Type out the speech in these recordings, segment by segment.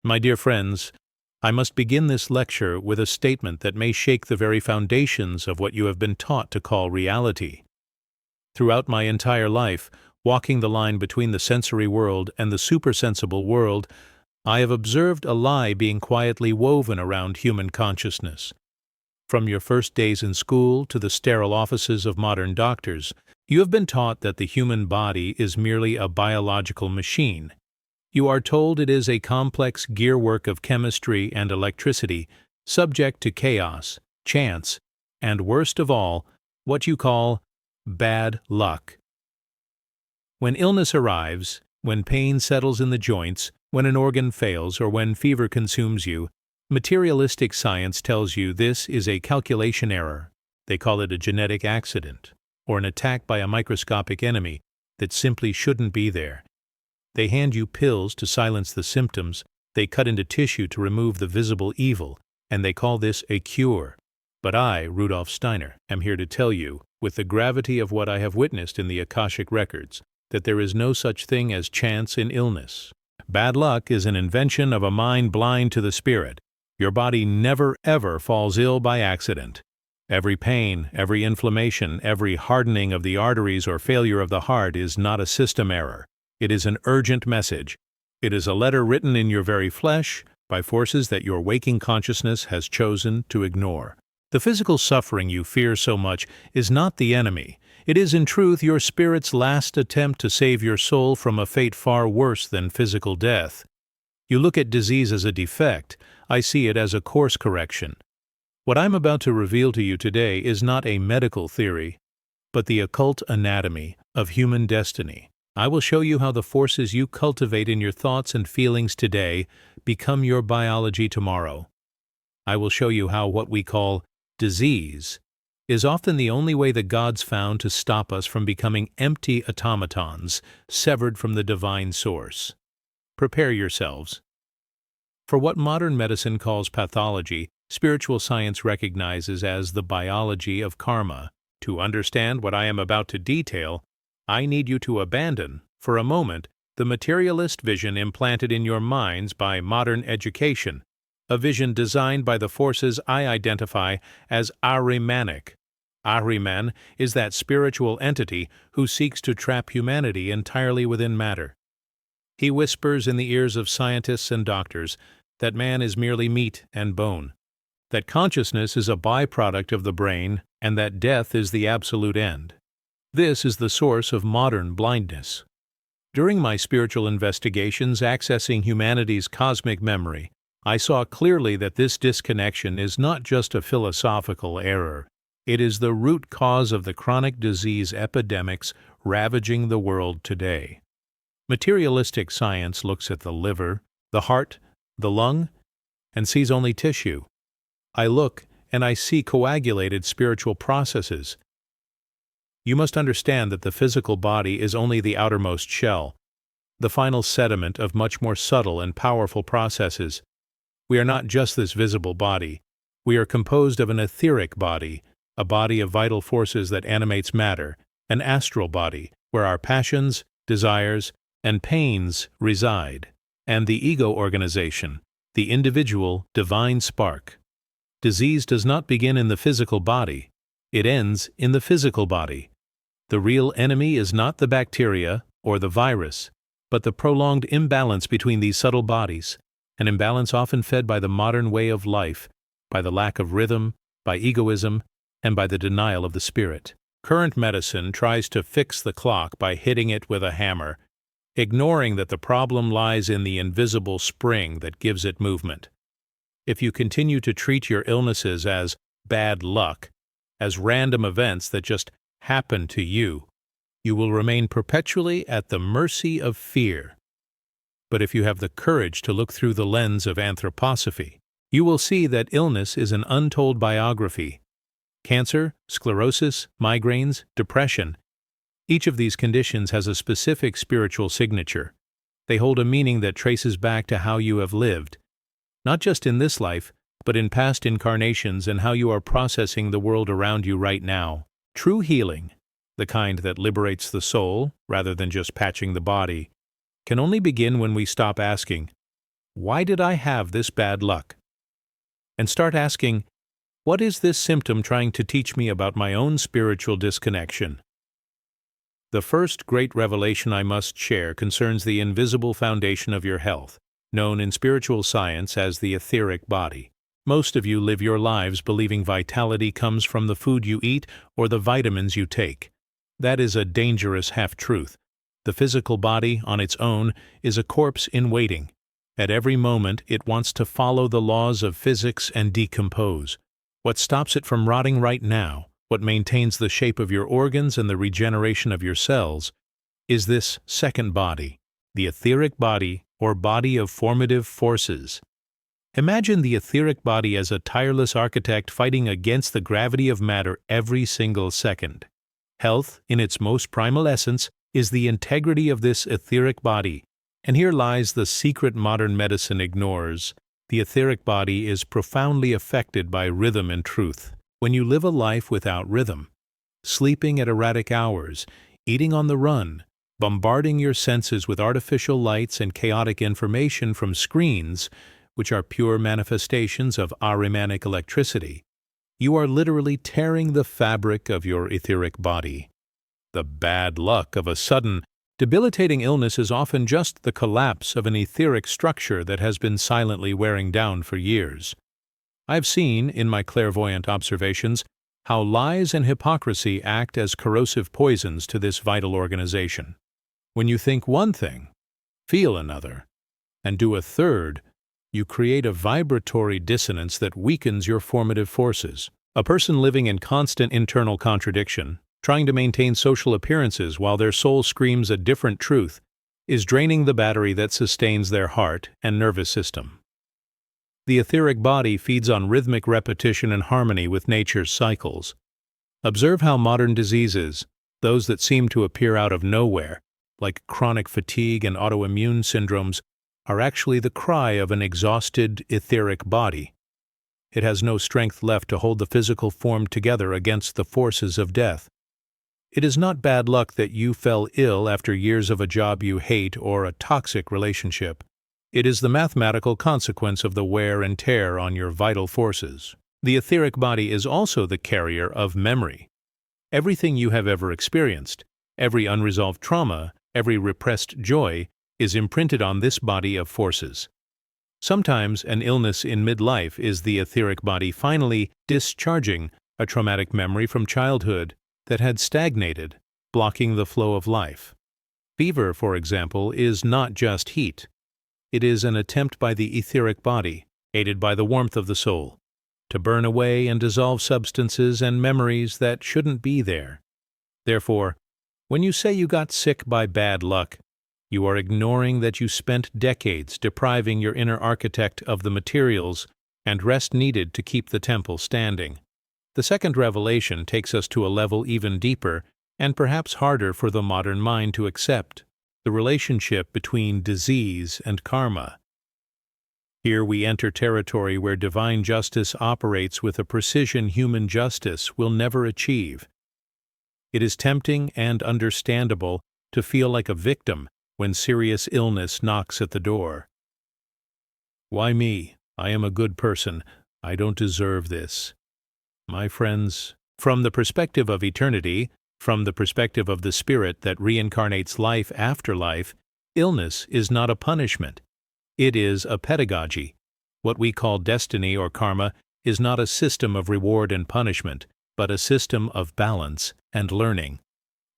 My dear friends, I must begin this lecture with a statement that may shake the very foundations of what you have been taught to call reality. Throughout my entire life, walking the line between the sensory world and the supersensible world, I have observed a lie being quietly woven around human consciousness. From your first days in school to the sterile offices of modern doctors, you have been taught that the human body is merely a biological machine. You are told it is a complex gearwork of chemistry and electricity, subject to chaos, chance, and worst of all, what you call bad luck. When illness arrives, when pain settles in the joints, when an organ fails, or when fever consumes you, materialistic science tells you this is a calculation error. They call it a genetic accident, or an attack by a microscopic enemy that simply shouldn't be there. They hand you pills to silence the symptoms, they cut into tissue to remove the visible evil, and they call this a cure. But I, Rudolf Steiner, am here to tell you, with the gravity of what I have witnessed in the Akashic records, that there is no such thing as chance in illness. Bad luck is an invention of a mind blind to the spirit. Your body never ever falls ill by accident. Every pain, every inflammation, every hardening of the arteries or failure of the heart is not a system error. It is an urgent message. It is a letter written in your very flesh by forces that your waking consciousness has chosen to ignore. The physical suffering you fear so much is not the enemy. It is in truth your spirit's last attempt to save your soul from a fate far worse than physical death. You look at disease as a defect. I see it as a course correction. What I'm about to reveal to you today is not a medical theory, but the occult anatomy of human destiny. I will show you how the forces you cultivate in your thoughts and feelings today become your biology tomorrow. I will show you how what we call disease is often the only way the gods found to stop us from becoming empty automatons, severed from the divine source. Prepare yourselves. For what modern medicine calls pathology, spiritual science recognizes as the biology of karma. To understand what I am about to detail, I need you to abandon, for a moment, the materialist vision implanted in your minds by modern education, a vision designed by the forces I identify as Ahrimanic. Ahriman is that spiritual entity who seeks to trap humanity entirely within matter. He whispers in the ears of scientists and doctors that man is merely meat and bone, that consciousness is a byproduct of the brain, and that death is the absolute end. This is the source of modern blindness. During my spiritual investigations accessing humanity's cosmic memory, I saw clearly that this disconnection is not just a philosophical error. It is the root cause of the chronic disease epidemics ravaging the world today. Materialistic science looks at the liver, the heart, the lung, and sees only tissue. I look and I see coagulated spiritual processes. You must understand that the physical body is only the outermost shell, the final sediment of much more subtle and powerful processes. We are not just this visible body. We are composed of an etheric body, a body of vital forces that animates matter, an astral body, where our passions, desires, and pains reside, and the ego organization, the individual divine spark. Disease does not begin in the physical body. It ends in the physical body. The real enemy is not the bacteria or the virus, but the prolonged imbalance between these subtle bodies, an imbalance often fed by the modern way of life, by the lack of rhythm, by egoism, and by the denial of the spirit. Current medicine tries to fix the clock by hitting it with a hammer, ignoring that the problem lies in the invisible spring that gives it movement. If you continue to treat your illnesses as bad luck, as random events that just happen to you, you will remain perpetually at the mercy of fear. But if you have the courage to look through the lens of anthroposophy, you will see that illness is an untold biography. Cancer, sclerosis, migraines, depression, each of these conditions has a specific spiritual signature. They hold a meaning that traces back to how you have lived, not just in this life, but in past incarnations and how you are processing the world around you right now. True healing, the kind that liberates the soul rather than just patching the body, can only begin when we stop asking, why did I have this bad luck? And start asking, what is this symptom trying to teach me about my own spiritual disconnection? The first great revelation I must share concerns the invisible foundation of your health, known in spiritual science as the etheric body. Most of you live your lives believing vitality comes from the food you eat or the vitamins you take. That is a dangerous half-truth. The physical body, on its own, is a corpse in waiting. At every moment, it wants to follow the laws of physics and decompose. What stops it from rotting right now, what maintains the shape of your organs and the regeneration of your cells, is this second body, the etheric body or body of formative forces. Imagine the etheric body as a tireless architect fighting against the gravity of matter every single second. Health, in its most primal essence, is the integrity of this etheric body, and here lies the secret modern medicine ignores. The etheric body is profoundly affected by rhythm and truth. When you live a life without rhythm, sleeping at erratic hours, eating on the run, bombarding your senses with artificial lights and chaotic information from screens, which are pure manifestations of Ahrimanic electricity, you are literally tearing the fabric of your etheric body. The bad luck of a sudden, debilitating illness is often just the collapse of an etheric structure that has been silently wearing down for years. I've seen, in my clairvoyant observations, how lies and hypocrisy act as corrosive poisons to this vital organization. When you think one thing, feel another, and do a third, you create a vibratory dissonance that weakens your formative forces. A person living in constant internal contradiction, trying to maintain social appearances while their soul screams a different truth, is draining the battery that sustains their heart and nervous system. The etheric body feeds on rhythmic repetition and harmony with nature's cycles. Observe how modern diseases, those that seem to appear out of nowhere, like chronic fatigue and autoimmune syndromes, are actually the cry of an exhausted etheric body. It has no strength left to hold the physical form together against the forces of death. It is not bad luck that you fell ill after years of a job you hate or a toxic relationship. It is the mathematical consequence of the wear and tear on your vital forces. The etheric body is also the carrier of memory. Everything you have ever experienced, every unresolved trauma, every repressed joy, is imprinted on this body of forces. Sometimes an illness in midlife is the etheric body finally discharging a traumatic memory from childhood that had stagnated, blocking the flow of life. Fever, for example, is not just heat. It is an attempt by the etheric body, aided by the warmth of the soul, to burn away and dissolve substances and memories that shouldn't be there. Therefore, when you say you got sick by bad luck, you are ignoring that you spent decades depriving your inner architect of the materials and rest needed to keep the temple standing. The second revelation takes us to a level even deeper and perhaps harder for the modern mind to accept: the relationship between disease and karma. Here we enter territory where divine justice operates with a precision human justice will never achieve. It is tempting and understandable to feel like a victim when serious illness knocks at the door. Why me? I am a good person. I don't deserve this. My friends, from the perspective of eternity, from the perspective of the spirit that reincarnates life after life, illness is not a punishment. It is a pedagogy. What we call destiny or karma is not a system of reward and punishment, but a system of balance and learning.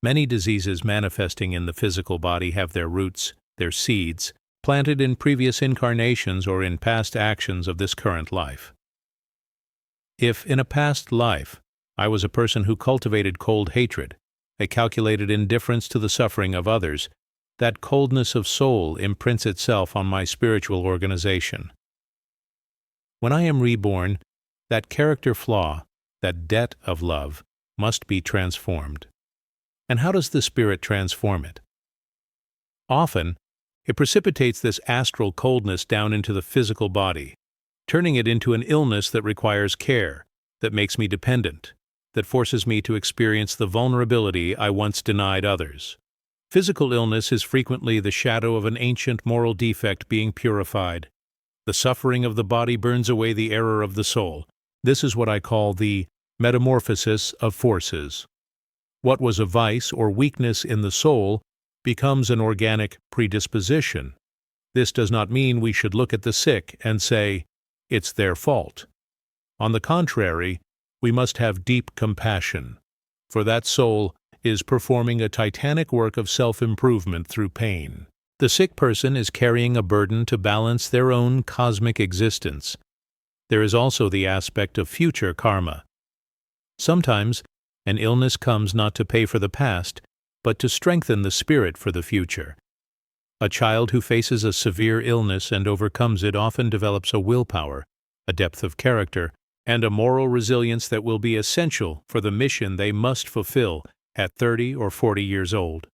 Many diseases manifesting in the physical body have their roots, their seeds, planted in previous incarnations or in past actions of this current life. If in a past life I was a person who cultivated cold hatred, a calculated indifference to the suffering of others, that coldness of soul imprints itself on my spiritual organization. When I am reborn, that character flaw, that debt of love, must be transformed. And how does the Spirit transform it? Often, it precipitates this astral coldness down into the physical body, turning it into an illness that requires care, that makes me dependent, that forces me to experience the vulnerability I once denied others. Physical illness is frequently the shadow of an ancient moral defect being purified. The suffering of the body burns away the error of the soul. This is what I call the metamorphosis of forces. What was a vice or weakness in the soul becomes an organic predisposition. This does not mean we should look at the sick and say, "It's their fault." On the contrary, we must have deep compassion, for that soul is performing a titanic work of self-improvement through pain. The sick person is carrying a burden to balance their own cosmic existence. There is also the aspect of future karma. Sometimes, an illness comes not to pay for the past, but to strengthen the spirit for the future. A child who faces a severe illness and overcomes it often develops a willpower, a depth of character, and a moral resilience that will be essential for the mission they must fulfill at 30 or 40 years old.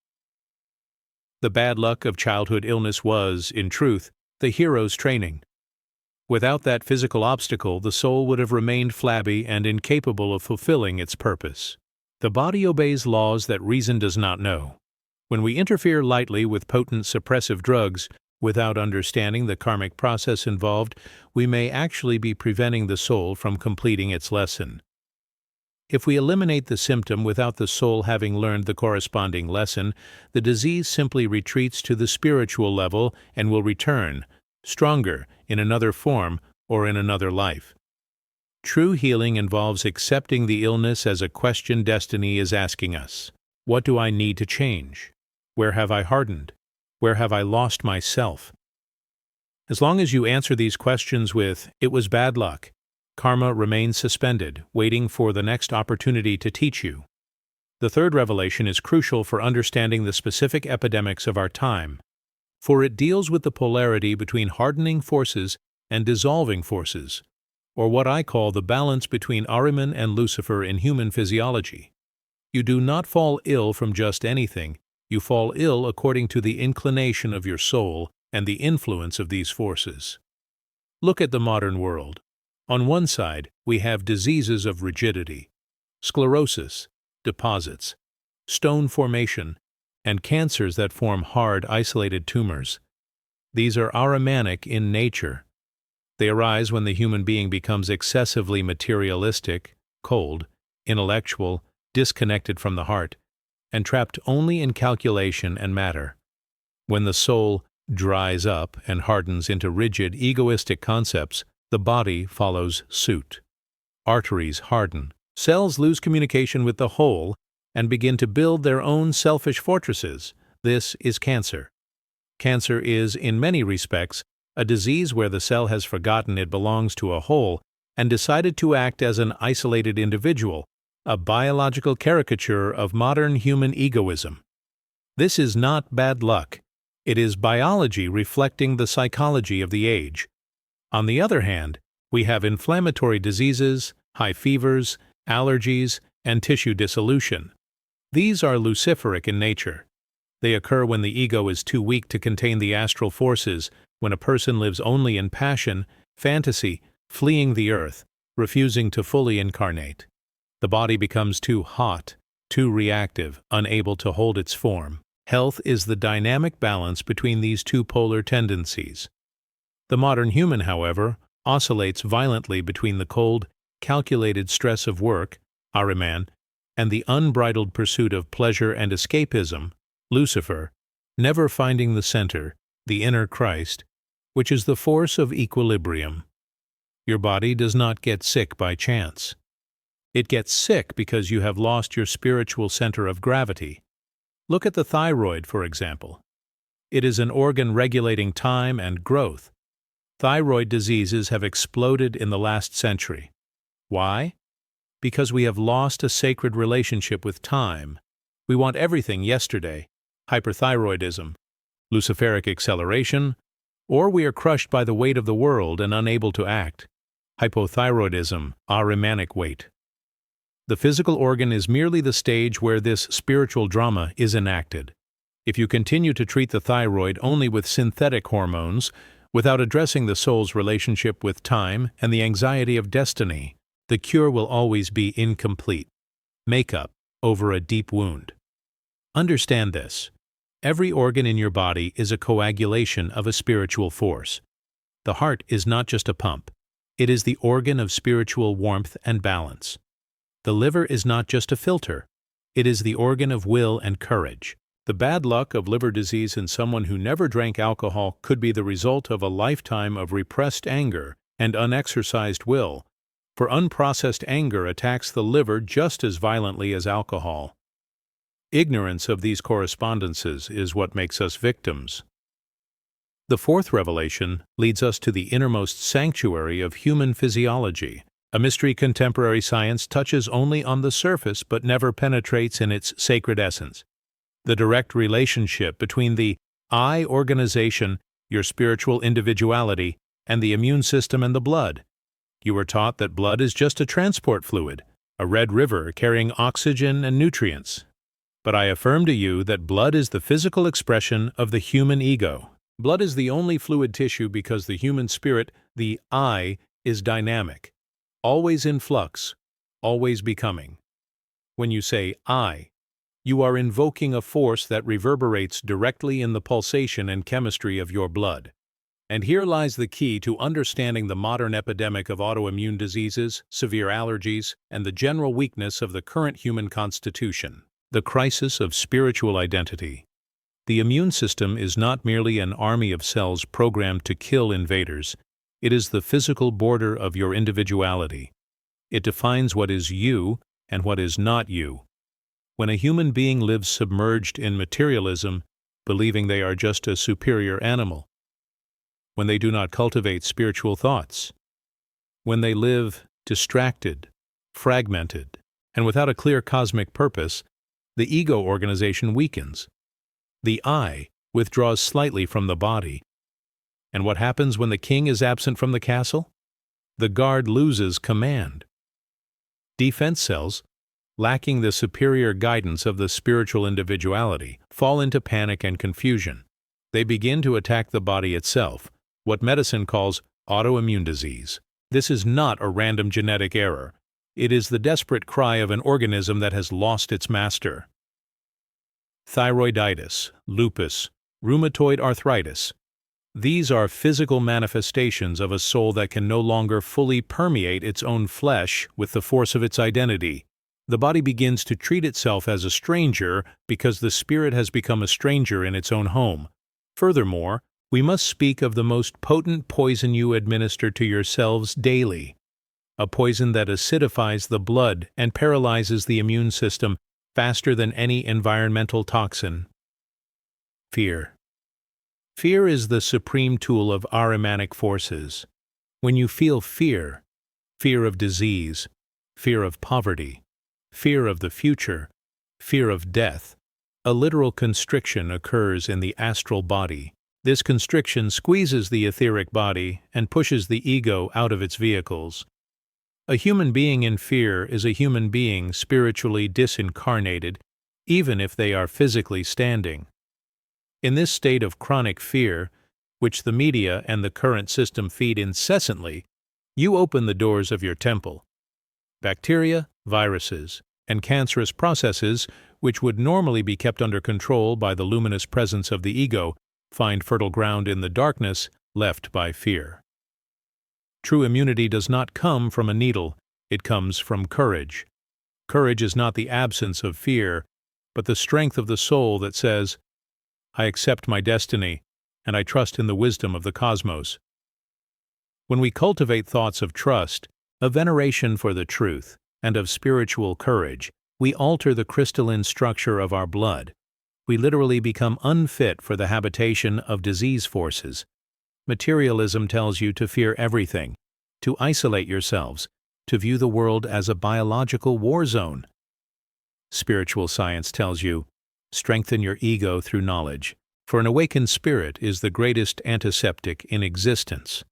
The bad luck of childhood illness was, in truth, the hero's training. Without that physical obstacle, the soul would have remained flabby and incapable of fulfilling its purpose. The body obeys laws that reason does not know. When we interfere lightly with potent suppressive drugs, without understanding the karmic process involved, we may actually be preventing the soul from completing its lesson. If we eliminate the symptom without the soul having learned the corresponding lesson, the disease simply retreats to the spiritual level and will return, stronger, in another form or in another life. True healing involves accepting the illness as a question destiny is asking us. What do I need to change? Where have I hardened? Where have I lost myself? As long as you answer these questions with, "It was bad luck," karma remains suspended, waiting for the next opportunity to teach you. The third revelation is crucial for understanding the specific epidemics of our time, for it deals with the polarity between hardening forces and dissolving forces, or what I call the balance between Ahriman and Lucifer in human physiology. You do not fall ill from just anything, you fall ill according to the inclination of your soul and the influence of these forces. Look at the modern world. On one side, we have diseases of rigidity, sclerosis, deposits, stone formation, and cancers that form hard, isolated tumors. These are Ahrimanic in nature. They arise when the human being becomes excessively materialistic, cold, intellectual, disconnected from the heart, and trapped only in calculation and matter. When the soul dries up and hardens into rigid, egoistic concepts, the body follows suit. Arteries harden, cells lose communication with the whole, and begin to build their own selfish fortresses. This is cancer. Cancer is, in many respects, a disease where the cell has forgotten it belongs to a whole and decided to act as an isolated individual, a biological caricature of modern human egoism. This is not bad luck. It is biology reflecting the psychology of the age. On the other hand, we have inflammatory diseases, high fevers, allergies, and tissue dissolution. These are luciferic in nature. They occur when the ego is too weak to contain the astral forces, when a person lives only in passion, fantasy, fleeing the earth, refusing to fully incarnate. The body becomes too hot, too reactive, unable to hold its form. Health is the dynamic balance between these two polar tendencies. The modern human, however, oscillates violently between the cold, calculated stress of work, Ahriman, and the unbridled pursuit of pleasure and escapism, Lucifer, never finding the center, the inner Christ, which is the force of equilibrium. Your body does not get sick by chance. It gets sick because you have lost your spiritual center of gravity. Look at the thyroid, for example. It is an organ regulating time and growth. Thyroid diseases have exploded in the last century. Why? Because we have lost a sacred relationship with time. We want everything yesterday, hyperthyroidism, luciferic acceleration, or we are crushed by the weight of the world and unable to act, hypothyroidism, Ahrimanic weight. The physical organ is merely the stage where this spiritual drama is enacted. If you continue to treat the thyroid only with synthetic hormones, without addressing the soul's relationship with time and the anxiety of destiny, the cure will always be incomplete. Makeup over a deep wound. Understand this. Every organ in your body is a coagulation of a spiritual force. The heart is not just a pump. It is the organ of spiritual warmth and balance. The liver is not just a filter. It is the organ of will and courage. The bad luck of liver disease in someone who never drank alcohol could be the result of a lifetime of repressed anger and unexercised will, for unprocessed anger attacks the liver just as violently as alcohol. Ignorance of these correspondences is what makes us victims. The fourth revelation leads us to the innermost sanctuary of human physiology, a mystery contemporary science touches only on the surface but never penetrates in its sacred essence. The direct relationship between the I organization, your spiritual individuality, and the immune system and the blood. You were taught that blood is just a transport fluid, a red river carrying oxygen and nutrients. But I affirm to you that blood is the physical expression of the human ego. Blood is the only fluid tissue because the human spirit, the I, is dynamic, always in flux, always becoming. When you say I, you are invoking a force that reverberates directly in the pulsation and chemistry of your blood. And here lies the key to understanding the modern epidemic of autoimmune diseases, severe allergies, and the general weakness of the current human constitution. The crisis of spiritual identity. The immune system is not merely an army of cells programmed to kill invaders. It is the physical border of your individuality. It defines what is you and what is not you. When a human being lives submerged in materialism, believing they are just a superior animal, when they do not cultivate spiritual thoughts, when they live distracted, fragmented, and without a clear cosmic purpose, the ego organization weakens. The I withdraws slightly from the body. And what happens when the king is absent from the castle? The guard loses command. Defense cells, lacking the superior guidance of the spiritual individuality, fall into panic and confusion. They begin to attack the body itself, what medicine calls autoimmune disease. This is not a random genetic error. It is the desperate cry of an organism that has lost its master. Thyroiditis, lupus, rheumatoid arthritis. These are physical manifestations of a soul that can no longer fully permeate its own flesh with the force of its identity. The body begins to treat itself as a stranger because the spirit has become a stranger in its own home. Furthermore, we must speak of the most potent poison you administer to yourselves daily, a poison that acidifies the blood and paralyzes the immune system faster than any environmental toxin. Fear. Fear is the supreme tool of Ahrimanic forces. When you feel fear, fear of disease, fear of poverty, fear of the future, fear of death, a literal constriction occurs in the astral body. This constriction squeezes the etheric body and pushes the ego out of its vehicles. A human being in fear is a human being spiritually disincarnated, even if they are physically standing. In this state of chronic fear, which the media and the current system feed incessantly, you open the doors of your temple. Bacteria, viruses, and cancerous processes, which would normally be kept under control by the luminous presence of the ego, find fertile ground in the darkness left by fear. True immunity does not come from a needle, it comes from courage. Courage is not the absence of fear, but the strength of the soul that says, I accept my destiny, and I trust in the wisdom of the cosmos. When we cultivate thoughts of trust, of veneration for the truth, and of spiritual courage, we alter the crystalline structure of our blood. We literally become unfit for the habitation of disease forces. Materialism tells you to fear everything, to isolate yourselves, to view the world as a biological war zone. Spiritual science tells you, strengthen your ego through knowledge, for an awakened spirit is the greatest antiseptic in existence.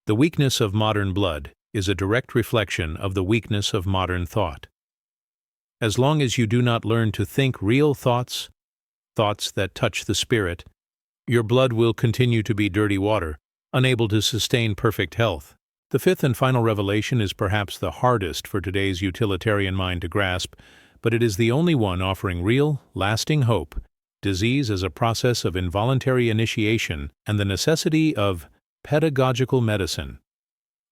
The weakness of modern blood is a direct reflection of the weakness of modern thought. As long as you do not learn to think real thoughts, thoughts that touch the spirit, your blood will continue to be dirty water, unable to sustain perfect health. The fifth and final revelation is perhaps the hardest for today's utilitarian mind to grasp, but it is the only one offering real, lasting hope. Disease is a process of involuntary initiation and the necessity of Pedagogical medicine.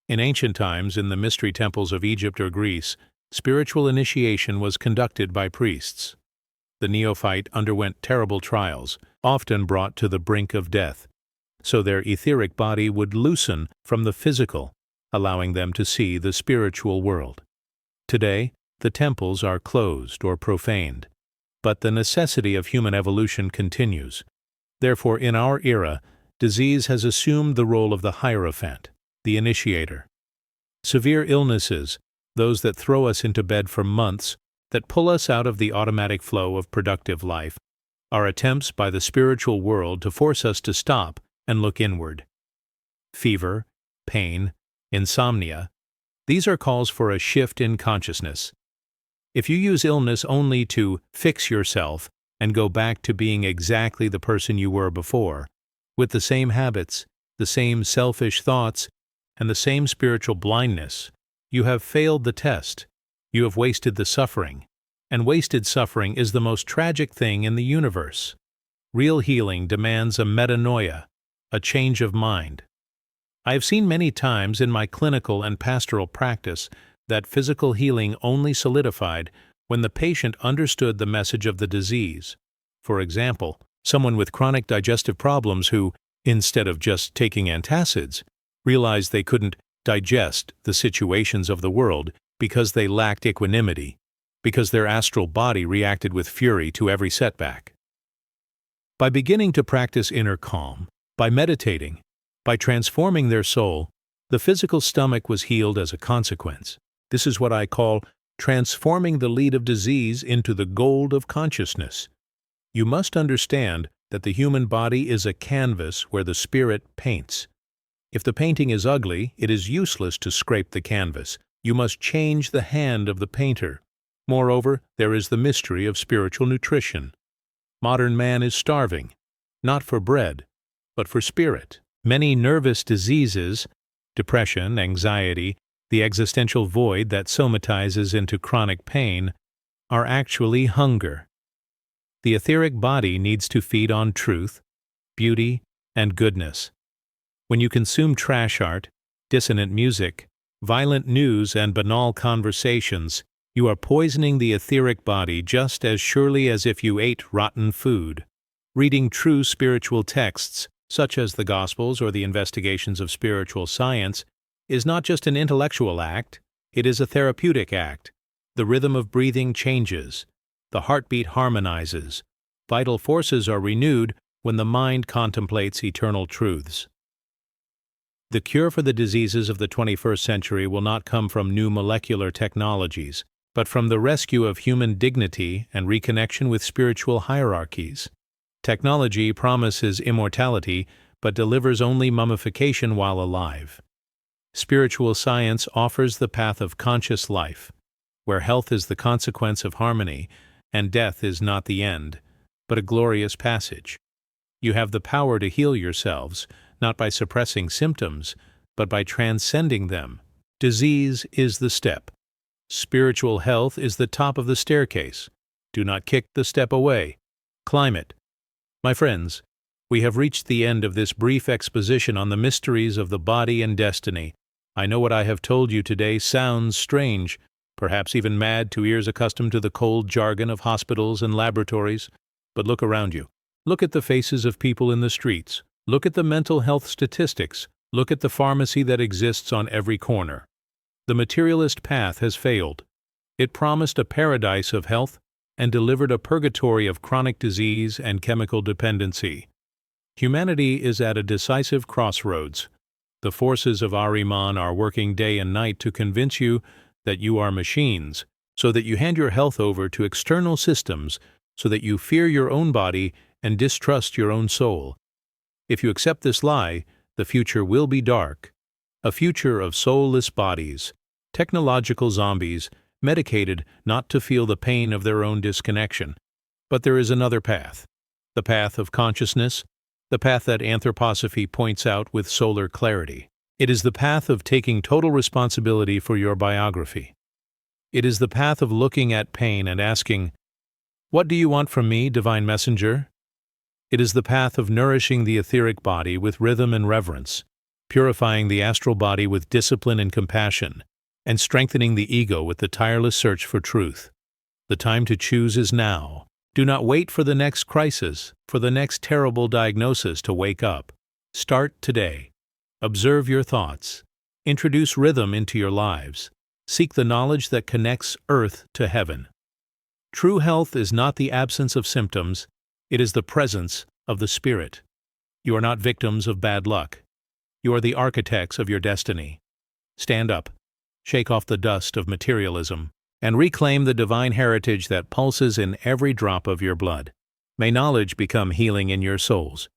In ancient times, in the mystery temples of Egypt or Greece, spiritual initiation was conducted by priests. The neophyte underwent terrible trials, often brought to the brink of death, so their etheric body would loosen from the physical, allowing them to see the spiritual world. Today, the temples are closed or profaned, but the necessity of human evolution continues. Therefore, in our era, disease has assumed the role of the Hierophant, the initiator. Severe illnesses, those that throw us into bed for months, that pull us out of the automatic flow of productive life, are attempts by the spiritual world to force us to stop and look inward. Fever, pain, insomnia, these are calls for a shift in consciousness. If you use illness only to fix yourself and go back to being exactly the person you were before, with the same habits, the same selfish thoughts, and the same spiritual blindness, you have failed the test. You have wasted the suffering, and wasted suffering is the most tragic thing in the universe. Real healing demands a metanoia, a change of mind. I have seen many times in my clinical and pastoral practice that physical healing only solidified when the patient understood the message of the disease. For example, someone with chronic digestive problems who, instead of just taking antacids, realized they couldn't digest the situations of the world because they lacked equanimity, because their astral body reacted with fury to every setback. By beginning to practice inner calm, by meditating, by transforming their soul, the physical stomach was healed as a consequence. This is what I call transforming the lead of disease into the gold of consciousness. You must understand that the human body is a canvas where the spirit paints. If the painting is ugly, it is useless to scrape the canvas. You must change the hand of the painter. Moreover, there is the mystery of spiritual nutrition. Modern man is starving, not for bread, but for spirit. Many nervous diseases, depression, anxiety, the existential void that somatizes into chronic pain, are actually hunger. The etheric body needs to feed on truth, beauty, and goodness. When you consume trash art, dissonant music, violent news, and banal conversations, you are poisoning the etheric body just as surely as if you ate rotten food. Reading true spiritual texts, such as the Gospels or the investigations of spiritual science, is not just an intellectual act, it is a therapeutic act. The rhythm of breathing changes. The heartbeat harmonizes. Vital forces are renewed when the mind contemplates eternal truths. The cure for the diseases of the 21st century will not come from new molecular technologies, but from the rescue of human dignity and reconnection with spiritual hierarchies. Technology promises immortality, but delivers only mummification while alive. Spiritual science offers the path of conscious life, where health is the consequence of harmony, and death is not the end, but a glorious passage. You have the power to heal yourselves, not by suppressing symptoms, but by transcending them. Disease is the step. Spiritual health is the top of the staircase. Do not kick the step away. Climb it. My friends, we have reached the end of this brief exposition on the mysteries of the body and destiny. I know what I have told you today sounds strange, perhaps even mad to ears accustomed to the cold jargon of hospitals and laboratories, but look around you. Look at the faces of people in the streets. Look at the mental health statistics. Look at the pharmacy that exists on every corner. The materialist path has failed. It promised a paradise of health and delivered a purgatory of chronic disease and chemical dependency. Humanity is at a decisive crossroads. The forces of Ahriman are working day and night to convince you that you are machines, so that you hand your health over to external systems, so that you fear your own body and distrust your own soul. If you accept this lie, the future will be dark, a future of soulless bodies, technological zombies, medicated not to feel the pain of their own disconnection. But there is another path, the path of consciousness, the path that anthroposophy points out with solar clarity. It is the path of taking total responsibility for your biography. It is the path of looking at pain and asking, "What do you want from me, divine messenger?" It is the path of nourishing the etheric body with rhythm and reverence, purifying the astral body with discipline and compassion, and strengthening the ego with the tireless search for truth. The time to choose is now. Do not wait for the next crisis, for the next terrible diagnosis to wake up. Start today. Observe your thoughts. Introduce rhythm into your lives. Seek the knowledge that connects earth to heaven. True health is not the absence of symptoms, it is the presence of the spirit. You are not victims of bad luck. You are the architects of your destiny. Stand up, shake off the dust of materialism, and reclaim the divine heritage that pulses in every drop of your blood. May knowledge become healing in your souls.